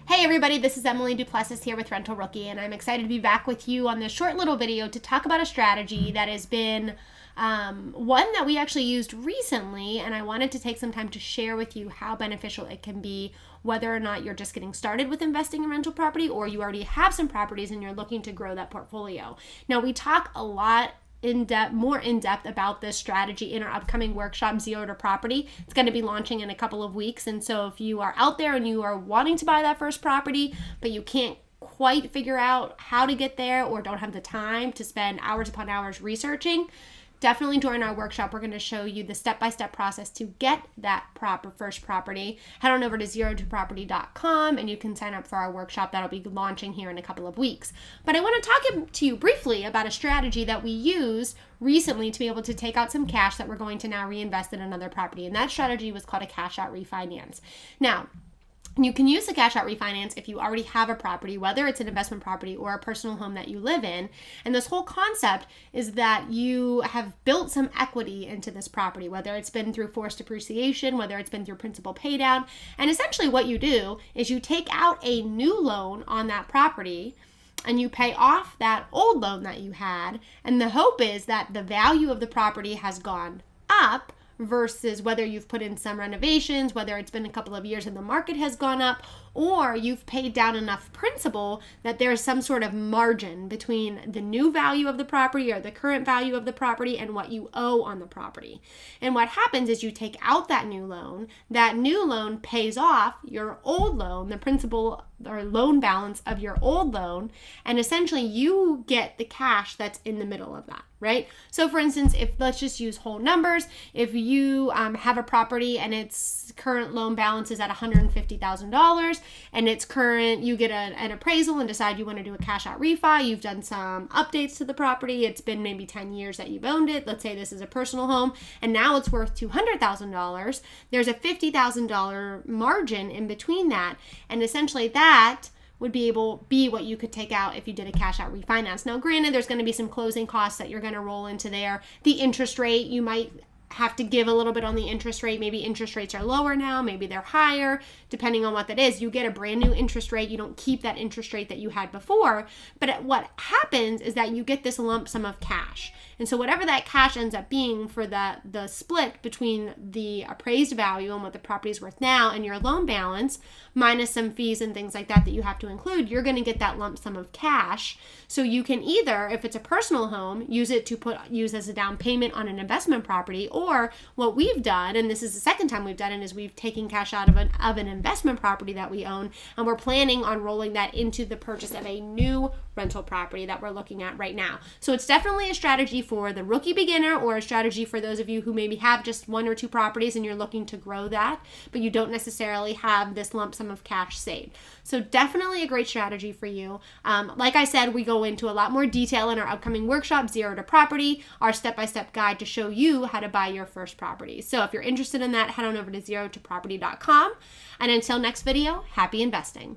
Hey everybody, this is Emily Duplessis here with Rental Rookie, and I'm excited to be back with you on this short little video to talk about a strategy that has been one that we actually used recently, and I wanted to take some time to share with you how beneficial it can be, whether or not you're just getting started with investing in rental property or you already have some properties and you're looking to grow that portfolio. Now, we talk a lot more in depth about this strategy in our upcoming workshop, Zero to Property. It's going to be launching in a couple of weeks. And so if you are out there and you are wanting to buy that first property, but you can't quite figure out how to get there or don't have the time to spend hours upon hours researching, definitely join our workshop. We're going to show you the step-by-step process to get that first property. Head on over to zerotoproperty.com and you can sign up for our workshop that'll be launching here in a couple of weeks. But I want to talk to you briefly about a strategy that we used recently to be able to take out some cash that we're going to now reinvest in another property. And that strategy was called a cash out refinance. Now, you can use the cash out refinance if you already have a property, whether it's an investment property or a personal home that you live in. And this whole concept is that you have built some equity into this property, whether it's been through forced depreciation, whether it's been through principal pay down. And essentially what you do is you take out a new loan on that property and you pay off that old loan that you had. And the hope is that the value of the property has gone up versus whether you've put in some renovations, whether it's been a couple of years and the market has gone up, or you've paid down enough principal that there's some sort of margin between the new value of the property or the current value of the property and what you owe on the property. And what happens is you take out that new loan pays off your old loan, the principal or loan balance of your old loan, and essentially you get the cash that's in the middle of that, right? So for instance, let's just use whole numbers. If you have a property and its current loan balance is at $150,000 and it's current, you get an appraisal and decide you want to do a cash out refi. You've done some updates to the property. It's been maybe 10 years that you've owned it. Let's say this is a personal home and now it's worth $200,000. There's a $50,000 margin in between that. And essentially that would be what you could take out if you did a cash out refinance. Now, granted, there's going to be some closing costs that you're going to roll into there. The interest rate, you might have to give a little bit on the interest rate. Maybe interest rates are lower now, maybe they're higher, depending on what that is. You get a brand new interest rate. You don't keep that interest rate that you had before. But what happens is that you get this lump sum of cash. And so whatever that cash ends up being for the split between the appraised value and what the property is worth now and your loan balance, minus some fees and things like that you have to include, you're going to get that lump sum of cash. So you can either, if it's a personal home, use as a down payment on an investment property, or what we've done, and this is the second time we've done it, is we've taken cash out of an investment property that we own, and we're planning on rolling that into the purchase of a new rental property that we're looking at right now. So it's definitely a strategy for the rookie beginner, or a strategy for those of you who maybe have just one or two properties and you're looking to grow that, but you don't necessarily have this lump sum of cash saved. So definitely a great strategy for you. Like I said, we go into a lot more detail in our upcoming workshop, Zero to Property, our step-by-step guide to show you how to buy your first property. So if you're interested in that, head on over to zerotoproperty.com. And until next video, happy investing.